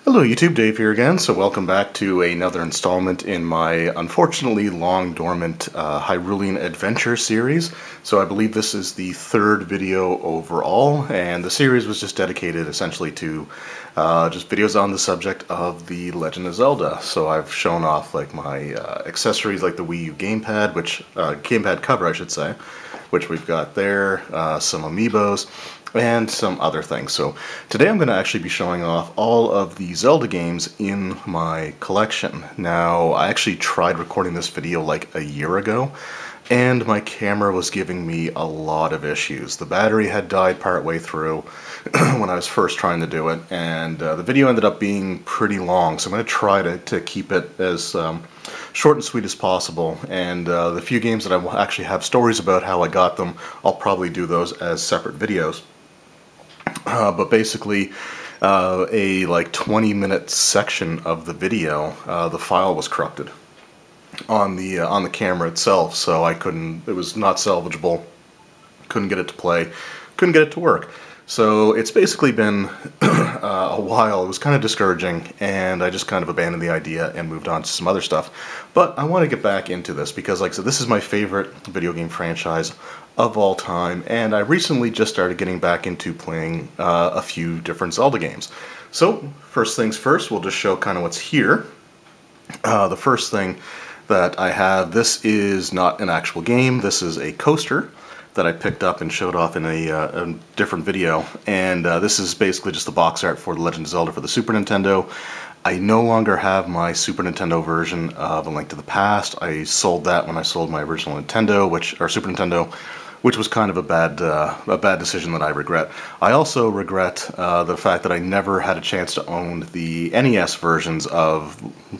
Hello YouTube, Dave here again. So welcome back to another installment in my unfortunately long dormant Hyrulean adventure series. So I believe this is the third video overall, and the series was just dedicated essentially to just videos on the subject of the Legend of Zelda. So I've shown off like my accessories like the Wii U gamepad, gamepad cover I should say, which we've got there, some Amiibos, and some other things. So today I'm going to actually be showing off all of the Zelda games in my collection. Now, I actually tried recording this video like a year ago, and my camera was giving me a lot of issues. The battery had died partway through when I was first trying to do it, and the video ended up being pretty long, so I'm going to try to keep it as short and sweet as possible. And the few games that I actually have stories about how I got them, I'll probably do those as separate videos. But basically, a like 20-minute section of the video, the file was corrupted on the camera itself, so I couldn't. It was not salvageable. Couldn't get it to play. Couldn't get it to work. So it's basically been a while. It was kind of discouraging, and I just kind of abandoned the idea and moved on to some other stuff. But I want to get back into this because, like I said, this is my favorite video game franchise of all time, and I recently just started getting back into playing a few different Zelda games. So first things first, we'll just show kind of what's here. The first thing that I have, this is not an actual game. This is a coaster that I picked up and showed off in a different video, and this is basically just the box art for The Legend of Zelda for the Super Nintendo. I no longer have my Super Nintendo version of A Link to the Past. I sold that when I sold my original Nintendo, Super Nintendo, which was kind of a bad decision that I regret. I also regret the fact that I never had a chance to own the NES versions of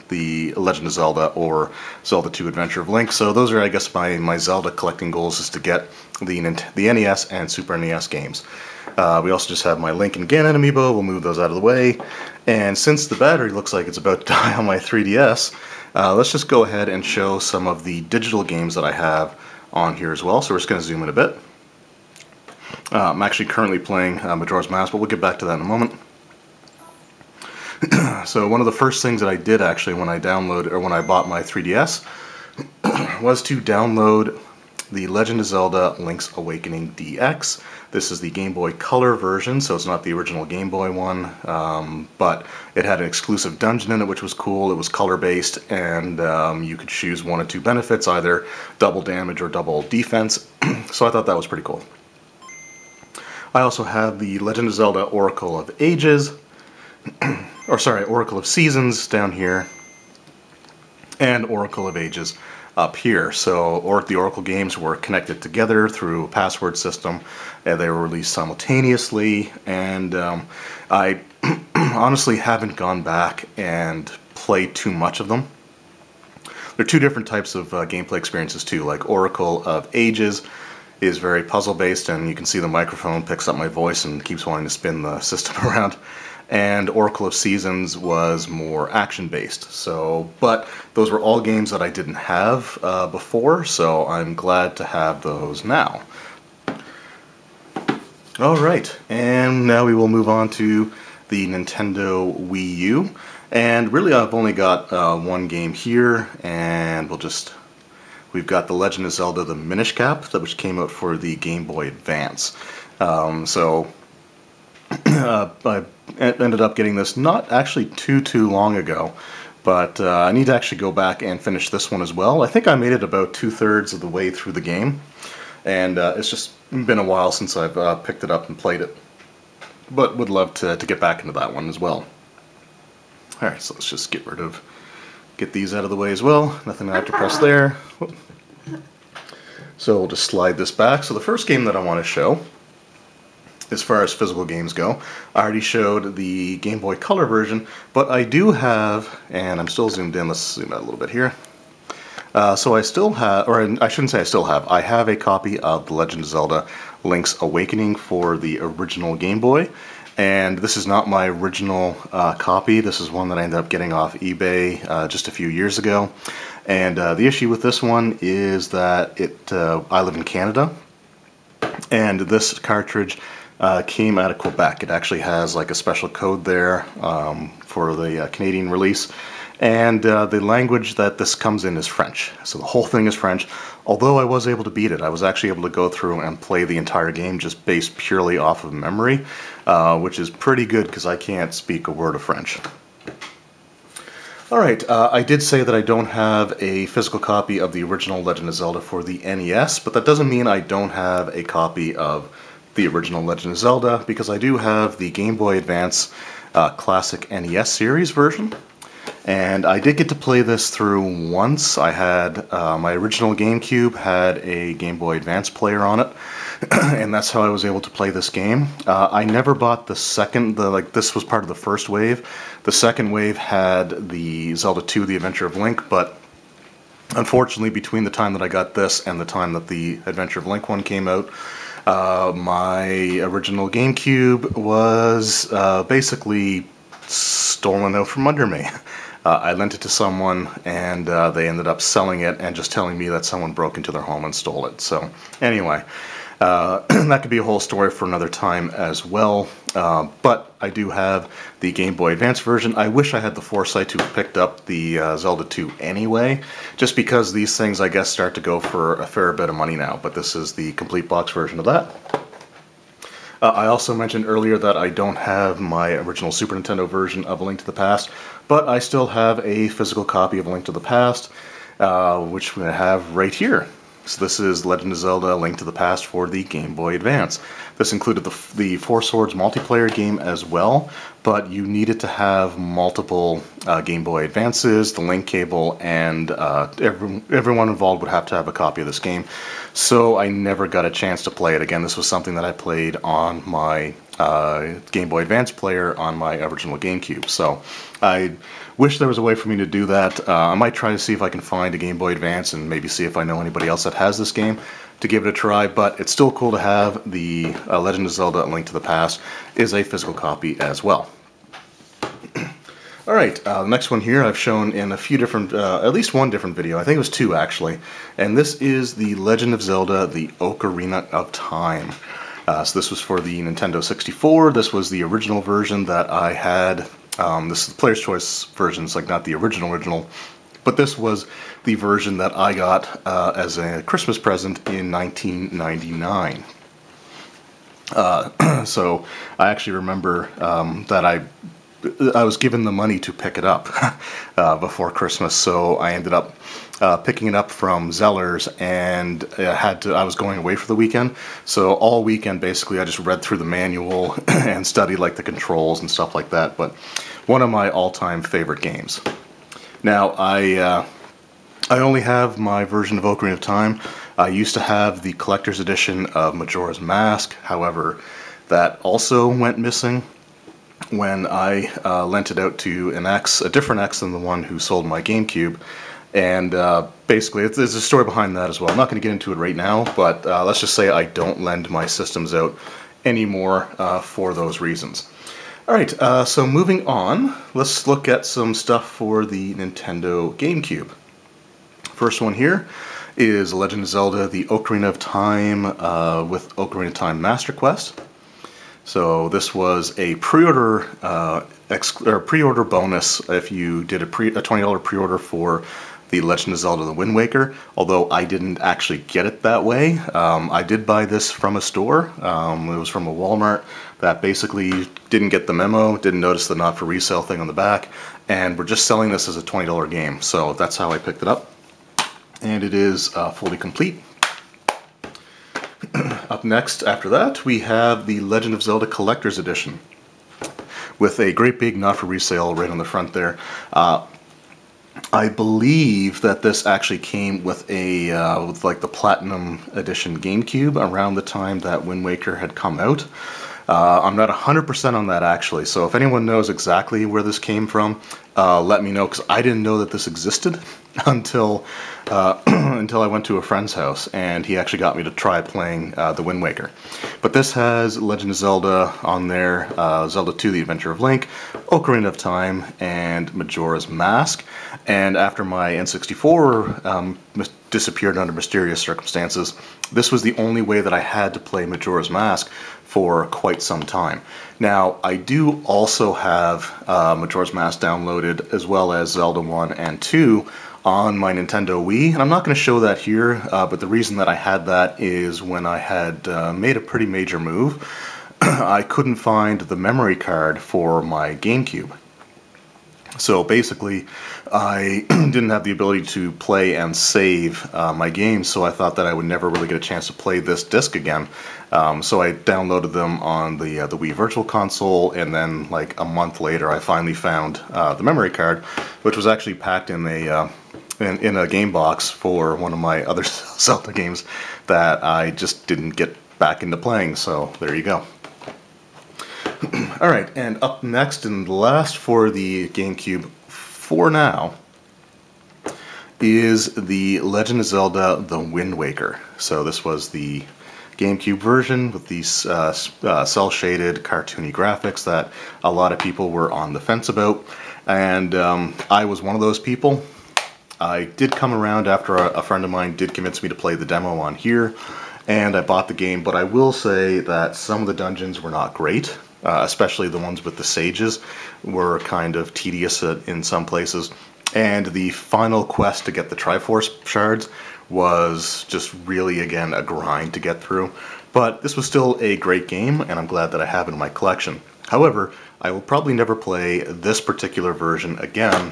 the Legend of Zelda or Zelda 2 Adventure of Link. So those are, I guess, my Zelda collecting goals, is to get the NES and Super NES games. We also just have my Link and Ganon Amiibo. We'll move those out of the way. And since the battery looks like it's about to die on my 3DS, let's just go ahead and show some of the digital games that I have on here as well. So we're just going to zoom in a bit. I'm actually currently playing Majora's Mask, but we'll get back to that in a moment. So one of the first things that I did actually when I bought my 3DS was to download the Legend of Zelda Link's Awakening DX. This is the Game Boy Color version, so it's not the original Game Boy one, but it had an exclusive dungeon in it, which was cool. It was color-based, and you could choose one of two benefits, either double damage or double defense, so I thought that was pretty cool. I also have the Legend of Zelda Oracle of Ages, Oracle of Seasons down here, and Oracle of Ages up here. So the Oracle games were connected together through a password system, and they were released simultaneously, and I honestly haven't gone back and played too much of them. There are two different types of gameplay experiences too. Like Oracle of Ages is very puzzle based, and you can see the microphone picks up my voice and keeps wanting to spin the system around. And Oracle of Seasons was more action-based. So, but those were all games that I didn't have before, so I'm glad to have those now. Alright, and now we will move on to the Nintendo Wii U. And really I've only got one game here, and we've got The Legend of Zelda The Minish Cap, which came out for the Game Boy Advance. I ended up getting this not actually too long ago, but I need to actually go back and finish this one as well. I think I made it about 2/3 of the way through the game, and it's just been a while since I've picked it up and played it, but would love to get back into that one as well. Alright, so let's just get these out of the way as well. Nothing I have to press there. So we'll just slide this back. So the first game that I want to show, as far as physical games go, I already showed the Game Boy Color version, but I do have, and I'm still zoomed in, let's zoom out a little bit here. So I still have, or I shouldn't say I still have, I have a copy of The Legend of Zelda Link's Awakening for the original Game Boy, and this is not my original copy. This is one that I ended up getting off eBay just a few years ago, and the issue with this one is that I live in Canada, and this cartridge came out of Quebec. It actually has like a special code there for the Canadian release. And the language that this comes in is French. So the whole thing is French. Although I was able to beat it, I was actually able to go through and play the entire game just based purely off of memory, which is pretty good because I can't speak a word of French. Alright, I did say that I don't have a physical copy of the original Legend of Zelda for the NES, but that doesn't mean I don't have a copy of the original Legend of Zelda, because I do have the Game Boy Advance Classic NES series version. And I did get to play this through once. I had my original GameCube had a Game Boy Advance player on it, and that's how I was able to play this game. I never bought the second, this was part of the first wave. The second wave had the Zelda 2, The Adventure of Link, but unfortunately between the time that I got this and the time that the Adventure of Link one came out, my original GameCube was basically stolen out from under me. I lent it to someone, and they ended up selling it and just telling me that someone broke into their home and stole it. So anyway, that could be a whole story for another time as well. But I do have the Game Boy Advance version. I wish I had the foresight to have picked up the Zelda 2 anyway, just because these things, I guess, start to go for a fair bit of money now. But this is the complete box version of that. I also mentioned earlier that I don't have my original Super Nintendo version of A Link to the Past, but I still have a physical copy of A Link to the Past, which I have right here. So this is Legend of Zelda: A Link to the Past for the Game Boy Advance. This included the Four Swords multiplayer game as well, but you needed to have multiple Game Boy Advances, the link cable, and everyone involved would have to have a copy of this game. So I never got a chance to play it again. This was something that I played on my Game Boy Advance player on my original GameCube. So I wish there was a way for me to do that. I might try to see if I can find a Game Boy Advance and maybe see if I know anybody else that has this game to give it a try, but it's still cool to have the Legend of Zelda: A Link to the Past is a physical copy as well. Alright, the next one here I've shown in a few different, at least one different video, I think it was two actually, and this is the Legend of Zelda: The Ocarina of Time. So this was for the Nintendo 64. This was the original version that I had. This is the Player's Choice version, it's like not the original, but this was the version that I got as a Christmas present in 1999. So I actually remember that I was given the money to pick it up before Christmas, so I ended up picking it up from Zeller's, and I was going away for the weekend, so all weekend basically I just read through the manual and studied like the controls and stuff like that. But one of my all-time favorite games. Now I only have my version of Ocarina of Time. I used to have the collector's edition of Majora's Mask, however that also went missing when I lent it out to a different ex than the one who sold my GameCube. And basically, there's a story behind that as well. I'm not going to get into it right now, but let's just say I don't lend my systems out anymore for those reasons. Alright, so moving on, let's look at some stuff for the Nintendo GameCube. First one here is Legend of Zelda: The Ocarina of Time with Ocarina of Time Master Quest. So this was a pre-order pre-order bonus if you did a $20 pre-order for the Legend of Zelda: The Wind Waker, although I didn't actually get it that way. I did buy this from a store. It was from a Walmart that basically didn't get the memo, didn't notice the not for resale thing on the back, and we're just selling this as a $20 game. So that's how I picked it up. And it is fully complete. Up next, after that, we have the Legend of Zelda Collector's Edition with a great big not for resale right on the front there. I believe that this actually came with with like the Platinum Edition GameCube around the time that Wind Waker had come out. I'm not 100% on that actually, so if anyone knows exactly where this came from, let me know, because I didn't know that this existed until until I went to a friend's house, and he actually got me to try playing the Wind Waker. But this has Legend of Zelda on there, Zelda 2: The Adventure of Link, Ocarina of Time, and Majora's Mask. And after my N64 disappeared under mysterious circumstances, this was the only way that I had to play Majora's Mask for quite some time. Now, I do also have Majora's Mask downloaded, as well as Zelda 1 and 2 on my Nintendo Wii, and I'm not going to show that here, but the reason that I had that is when I had made a pretty major move, I couldn't find the memory card for my Gamecube. So basically, I didn't have the ability to play and save my games, so I thought that I would never really get a chance to play this disc again. So I downloaded them on the Wii Virtual Console, and then like a month later, I finally found the memory card, which was actually packed in a game box for one of my other Zelda games that I just didn't get back into playing. So there you go. Alright, and up next and last for the GameCube for now is the Legend of Zelda: The Wind Waker. So this was the GameCube version with these cel-shaded cartoony graphics that a lot of people were on the fence about, and I was one of those people. I did come around after a friend of mine did convince me to play the demo on here, and I bought the game, but I will say that some of the dungeons were not great. Especially the ones with the sages were kind of tedious in some places. And the final quest to get the Triforce shards was just really, again, a grind to get through. But this was still a great game, and I'm glad that I have it in my collection. However, I will probably never play this particular version again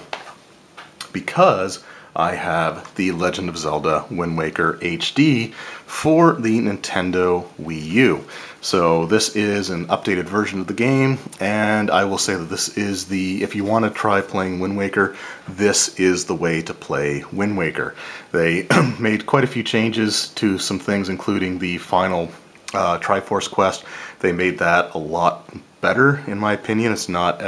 because I have the Legend of Zelda Wind Waker HD for the Nintendo Wii U. So this is an updated version of the game, and I will say that this is if you want to try playing Wind Waker, this is the way to play Wind Waker. They made quite a few changes to some things, including the final Triforce quest. They made that a lot better, in my opinion. It's not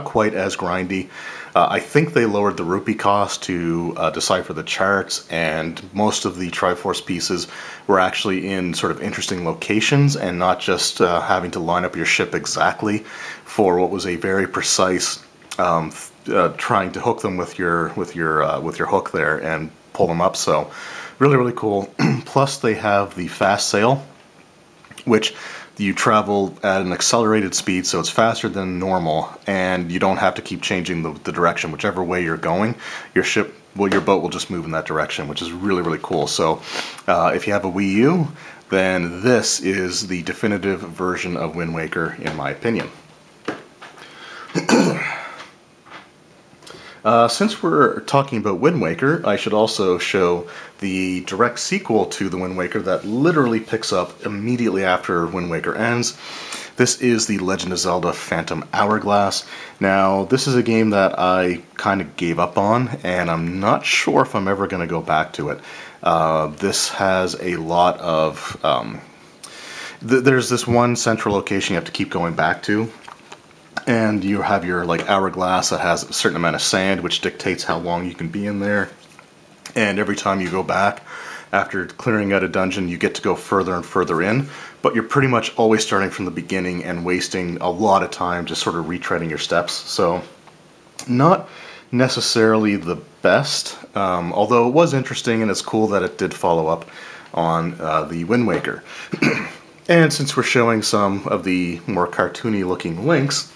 quite as grindy. I think they lowered the rupee cost to decipher the charts, and most of the Triforce pieces were actually in sort of interesting locations and not just having to line up your ship exactly for what was a very precise trying to hook them with your hook there and pull them up. So really, really cool. Plus they have the fast sail, which you travel at an accelerated speed, so it's faster than normal, and you don't have to keep changing the direction. Whichever way you're going, your boat will just move in that direction, which is really, really cool. So if you have a Wii U, then this is the definitive version of Wind Waker, in my opinion. Since we're talking about Wind Waker, I should also show the direct sequel to the Wind Waker that literally picks up immediately after Wind Waker ends. This is the Legend of Zelda Phantom Hourglass. Now, this is a game that I kind of gave up on, and I'm not sure if I'm ever going to go back to it. This has a lot of... there's this one central location you have to keep going back to, and you have your hourglass that has a certain amount of sand, which dictates how long you can be in there. And every time you go back, after clearing out a dungeon, you get to go further and further in, but you're pretty much always starting from the beginning and wasting a lot of time just sort of retreading your steps. So, not necessarily the best, although it was interesting, and it's cool that it did follow up on the Wind Waker. And since we're showing some of the more cartoony looking links,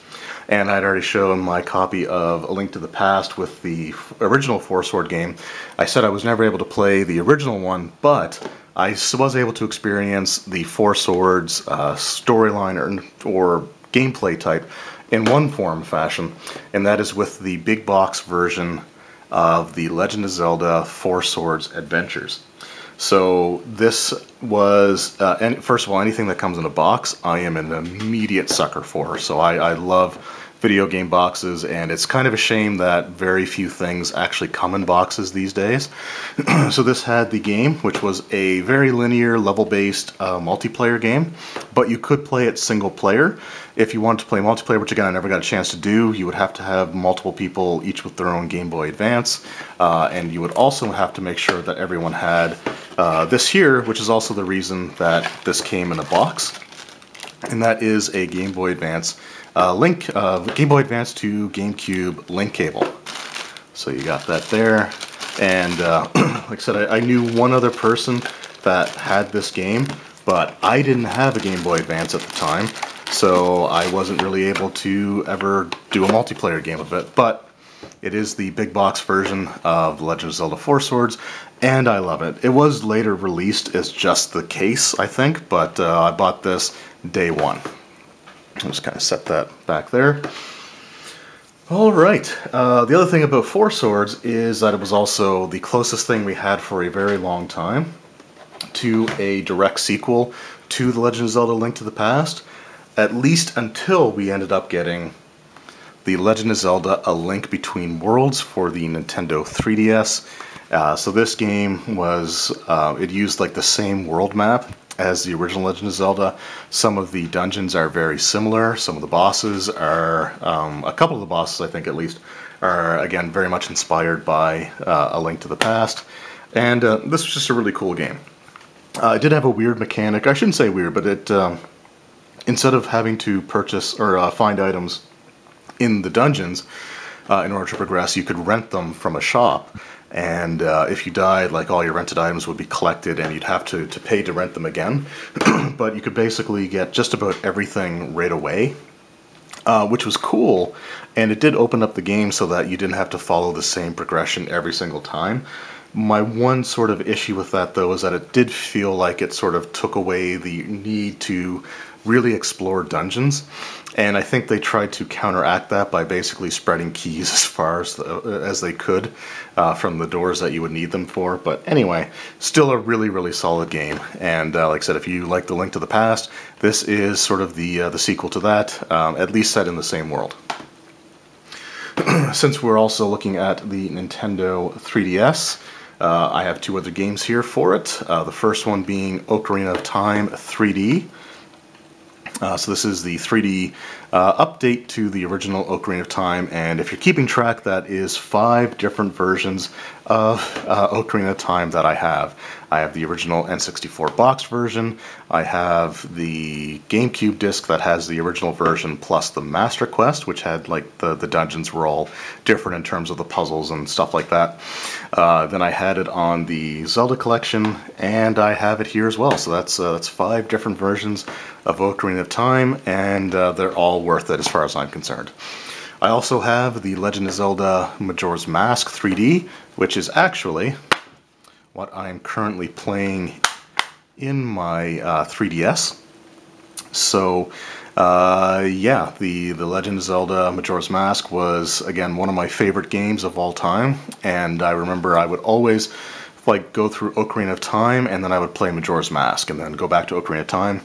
and I'd already shown my copy of A Link to the Past with the original Four Sword game, I said I was never able to play the original one, but I was able to experience the Four Swords storyline or gameplay type in one form fashion, and that is with the big box version of the Legend of Zelda Four Swords Adventures. So this was, and first of all, anything that comes in a box, I am an immediate sucker for. So I love video game boxes, and it's kind of a shame that very few things actually come in boxes these days. So this had the game, which was a very linear, level-based multiplayer game, but you could play it single player. If you wanted to play multiplayer, which again I never got a chance to do, you would have to have multiple people, each with their own Game Boy Advance, and you would also have to make sure that everyone had this here, which is also the reason that this came in a box, and that is a Game Boy Advance Game Boy Advance to GameCube link cable. So you got that there, and like I said, I knew one other person that had this game, but I didn't have a Game Boy Advance at the time, so I wasn't really able to ever do a multiplayer game of it. But it is the big box version of The Legend of Zelda 4 Swords, and I love it. It was later released as just the case, I think, but I bought this day one. I'll just kind of set that back there. Alright, the other thing about 4 Swords is that it was also the closest thing we had for a very long time to a direct sequel to The Legend of Zelda: Link to the Past, at least until we ended up getting The Legend of Zelda: A Link Between Worlds for the Nintendo 3DS. So this game was, it used like the same world map as the original Legend of Zelda. Some of the dungeons are very similar. Some of the bosses are, a couple of the bosses I think at least, are again very much inspired by A Link to the Past. And this was just a really cool game. It did have a weird mechanic. I shouldn't say weird, but it, instead of having to purchase or find items in the dungeons in order to progress, you could rent them from a shop. And if you died, like, all your rented items would be collected and you'd have to pay to rent them again. But you could basically get just about everything right away, which was cool. And it did open up the game so that you didn't have to follow the same progression every single time. My one sort of issue with that, though, is that it did feel like it sort of took away the need to really explore dungeons. And I think they tried to counteract that by basically spreading keys as far as they could from the doors that you would need them for. But anyway, still a really, really solid game. And like I said, if you like The Link to the Past, this is sort of the sequel to that, at least set in the same world. Since we're also looking at the Nintendo 3DS, I have two other games here for it. The first one being Ocarina of Time 3D. So this is the 3D update to the original Ocarina of Time, and if you're keeping track, that is 5 different versions of Ocarina of Time that I have. I have the original N64 box version, I have the Gamecube disc that has the original version plus the Master Quest, which had, like, the dungeons were all different in terms of the puzzles and stuff like that. Then I had it on the Zelda collection, and I have it here as well. So that's 5 different versions of Ocarina of Time, and they're all worth it as far as I'm concerned. I also have the Legend of Zelda Majora's Mask 3D, which is actually what I'm currently playing in my 3DS. So yeah, the Legend of Zelda Majora's Mask was, again, one of my favorite games of all time, and I remember I would always, like, go through Ocarina of Time, and then I would play Majora's Mask, and then go back to Ocarina of Time,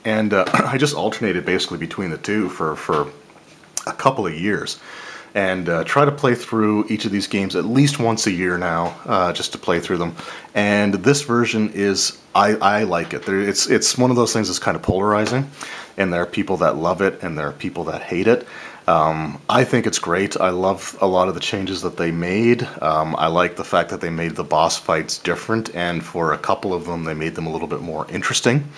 and I just alternated basically between the two for a couple of years, and try to play through each of these games at least once a year now, just to play through them. And this version is, I like it. It's one of those things that's kind of polarizing, and there are people that love it, and there are people that hate it. I think it's great. I love a lot of the changes that they made. I like the fact that they made the boss fights different, and for a couple of them, they made them a little bit more interesting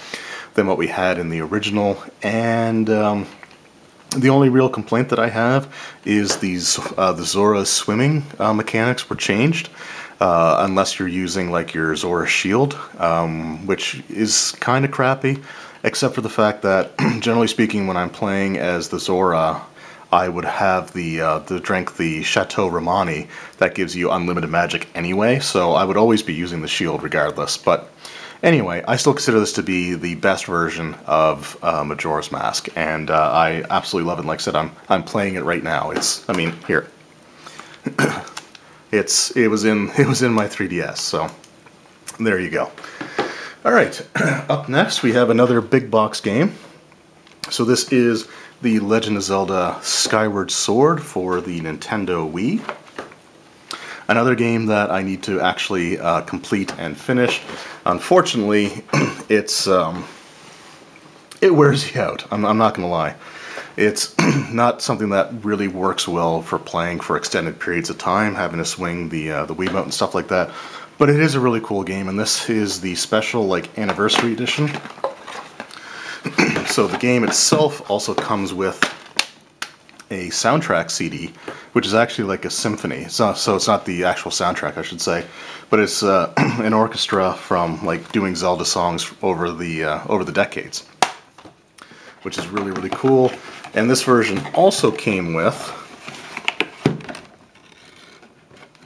than what we had in the original. And the only real complaint that I have is the Zora swimming mechanics were changed, unless you're using, like, your Zora shield, which is kind of crappy, except for the fact that, generally speaking, when I'm playing as the Zora, I would have the drink, the Chateau Romani, that gives you unlimited magic anyway, so I would always be using the shield regardless. But anyway, I still consider this to be the best version of Majora's Mask, and I absolutely love it. Like I said, I'm playing it right now. I mean, here. it was in my 3DS, so there you go. All right, up next we have another big box game. So this is the Legend of Zelda Skyward Sword for the Nintendo Wii. Another game that I need to actually complete and finish. Unfortunately, it wears you out. I'm not going to lie. It's not something that really works well for playing for extended periods of time, having to swing the Wiimote and stuff like that. But it is a really cool game, and this is the special like anniversary edition. So the game itself also comes with a soundtrack CD, which is actually like a symphony. So it's not the actual soundtrack, I should say, but it's an orchestra from like doing Zelda songs over the decades, which is really, really cool. And this version also came with,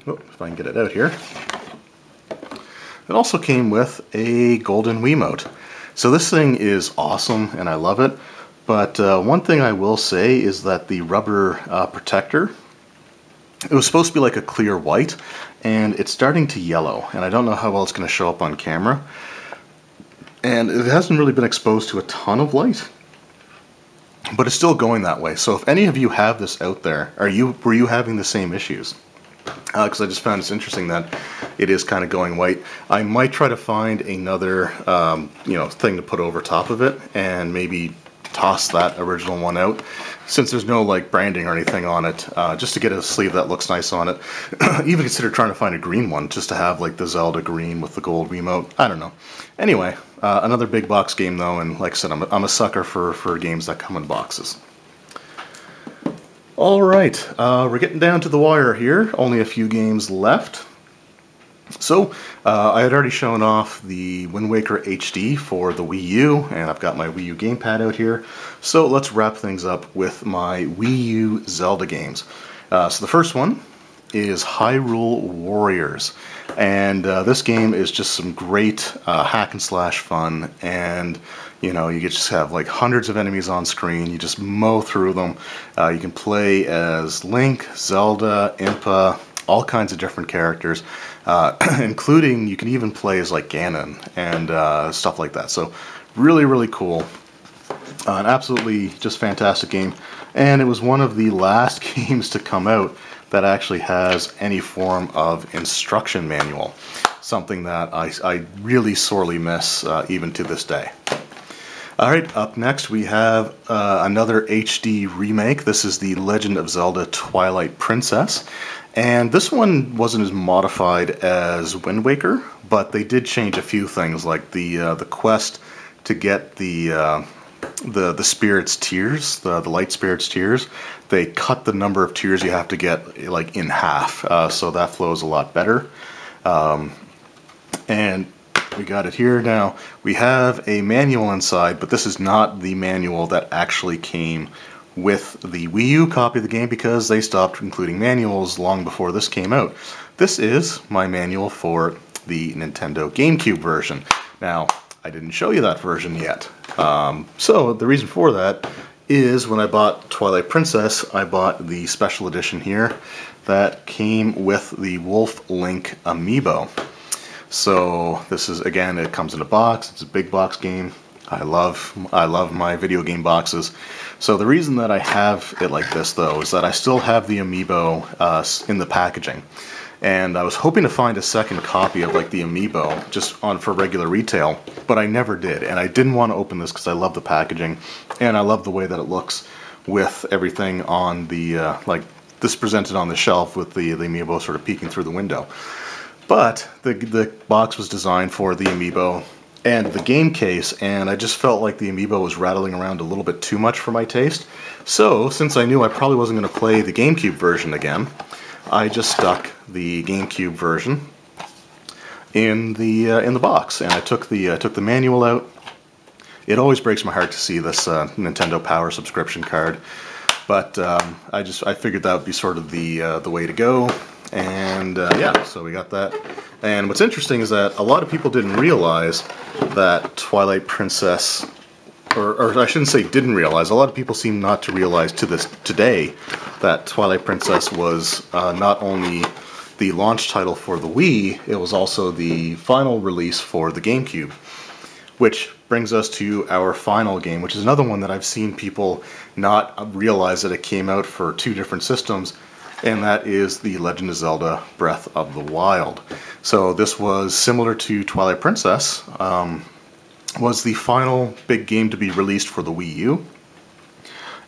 if I can get it out here, it also came with a golden Wiimote. So this thing is awesome and I love it. But one thing I will say is that the rubber protector, it was supposed to be like a clear white, and it's starting to yellow, and I don't know how well it's going to show up on camera. And it hasn't really been exposed to a ton of light, but it's still going that way. So if any of you have this out there, were you having the same issues? Because I just found it's interesting that it is kind of going white. I might try to find another thing to put over top of it, and maybe toss that original one out, since there's no like branding or anything on it, just to get a sleeve that looks nice on it. Even consider trying to find a green one just to have like the Zelda green with the gold Wiimote. I don't know. Anyway, another big box game though, and like I said, I'm a sucker for games that come in boxes. Alright, we're getting down to the wire here. Only a few games left. So, I had already shown off the Wind Waker HD for the Wii U, and I've got my Wii U gamepad out here. So let's wrap things up with my Wii U Zelda games. So the first one is Hyrule Warriors, and this game is just some great hack and slash fun, and you just have like hundreds of enemies on screen. You just mow through them. You can play as Link, Zelda, Impa, all kinds of different characters, including you can even play as like Ganon and stuff like that. So really, really cool. An absolutely just fantastic game. And it was one of the last games to come out that actually has any form of instruction manual. Something that I really sorely miss even to this day. Alright, up next we have another HD remake. This is the Legend of Zelda Twilight Princess. And this one wasn't as modified as Wind Waker, but they did change a few things, like the quest to get the Spirit's Tears, the Light Spirit's Tears. They cut the number of tears you have to get like in half, so that flows a lot better. And we got it here now. We have a manual inside, but this is not the manual that actually came with the Wii U copy of the game, because they stopped including manuals long before this came out. This is my manual for the Nintendo Gamecube version. Now, I didn't show you that version yet. So the reason for that is when I bought Twilight Princess, I bought the special edition here that came with the Wolf Link Amiibo. So this is, again, it comes in a box. It's a big box game. I love my video game boxes. So the reason that I have it like this, though, is that I still have the Amiibo in the packaging. And I was hoping to find a second copy of like the Amiibo just for regular retail, but I never did. And I didn't want to open this because I love the packaging, and I love the way that it looks with everything on the like this presented on the shelf with the Amiibo sort of peeking through the window. But the box was designed for the Amiibo and the game case, and I just felt like the Amiibo was rattling around a little bit too much for my taste. So, since I knew I probably wasn't going to play the GameCube version again, I just stuck the GameCube version in the box, and I took the manual out. It always breaks my heart to see this Nintendo Power subscription card, but I figured that would be sort of the way to go. And yeah, so we got that. And what's interesting is that a lot of people didn't realize that Twilight Princess, or I shouldn't say didn't realize, a lot of people seem not to realize to this today that Twilight Princess was not only the launch title for the Wii, it was also the final release for the GameCube. Which brings us to our final game, which is another one that I've seen people not realize that it came out for two different systems, and that is The Legend of Zelda Breath of the Wild. So this was similar to Twilight Princess, was the final big game to be released for the Wii U,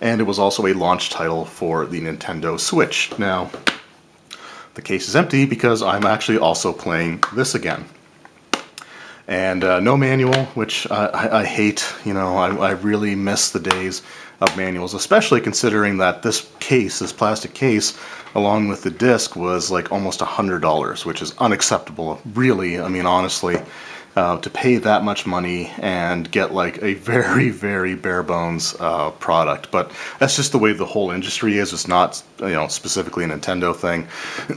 and it was also a launch title for the Nintendo Switch. Now, the case is empty because I'm actually also playing this again. And no manual, which I hate. You know, I really miss the days of manuals, especially considering that this case, this plastic case, along with the disc, was like almost $100, which is unacceptable. Really, I mean, honestly, to pay that much money and get like a very, very bare bones product. But that's just the way the whole industry is. It's not, you know, specifically a Nintendo thing.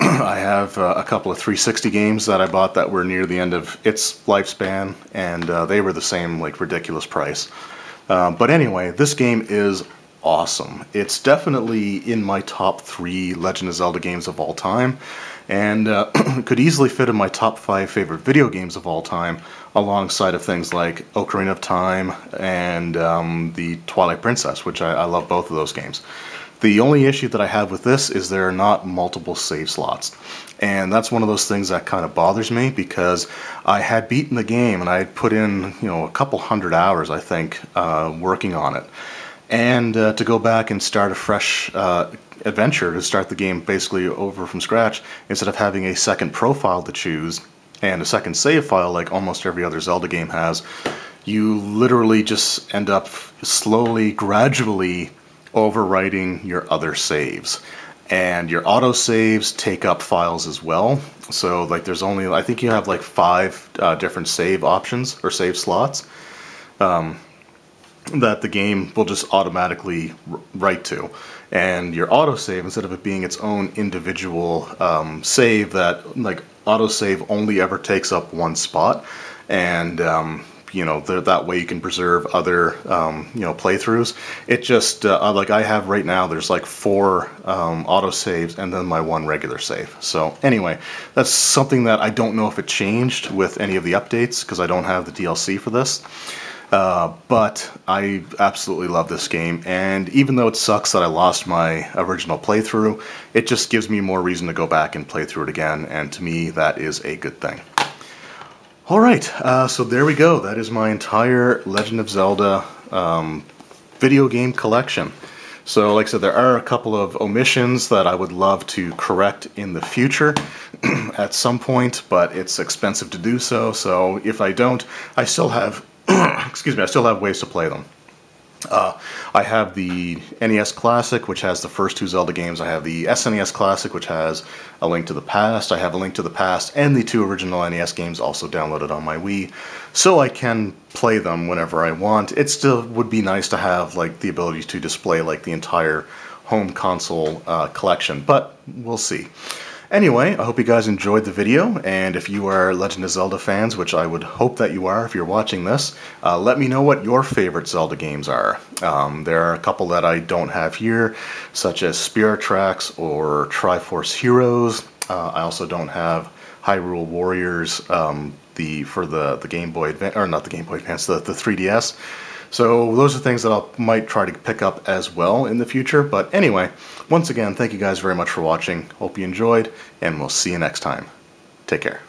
I have a couple of 360 games that I bought that were near the end of its lifespan, and they were the same like ridiculous price. But anyway, this game is awesome. It's definitely in my top 3 Legend of Zelda games of all time, and could easily fit in my top 5 favorite video games of all time, alongside of things like Ocarina of Time and the Twilight Princess, which I love both of those games. The only issue that I have with this is there are not multiple save slots. And that's one of those things that kind of bothers me, because I had beaten the game and I had put in, you know, a couple hundred hours, I think, working on it. And to go back and start a fresh adventure, to start the game basically over from scratch, instead of having a second profile to choose and a second save file like almost every other Zelda game has, you literally just end up slowly, gradually overwriting your other saves. And your autosaves take up files as well. So like there's only, I think you have like 5 different save options or save slots that the game will just automatically write to. And your autosave, instead of it being its own individual save, that like autosave only ever takes up one spot, and you know, that way you can preserve other you know, playthroughs. It just like I have right now, there's like 4 autosaves and then my 1 regular save. So anyway, that's something that I don't know if it changed with any of the updates, because I don't have the DLC for this. But I absolutely love this game, and even though it sucks that I lost my original playthrough, it just gives me more reason to go back and play through it again, and to me that is a good thing. Alright, so there we go. That is my entire Legend of Zelda video game collection. So like I said, there are a couple of omissions that I would love to correct in the future at some point, but it's expensive to do so, so if I don't, I still have excuse me, I still have ways to play them. I have the NES Classic, which has the first 2 Zelda games. I have the SNES Classic, which has A Link to the Past. I have A Link to the Past and the 2 original NES games also downloaded on my Wii, so I can play them whenever I want. It still would be nice to have like the ability to display like the entire home console collection, but we'll see. Anyway, I hope you guys enjoyed the video, and if you are Legend of Zelda fans, which I would hope that you are if you're watching this, let me know what your favorite Zelda games are. There are a couple that I don't have here, such as Spirit Tracks or Triforce Heroes. I also don't have Hyrule Warriors for the Game Boy Advance, or not the Game Boy Advance, the 3DS. So those are things that I might try to pick up as well in the future. But anyway, once again, thank you guys very much for watching. Hope you enjoyed, and we'll see you next time. Take care.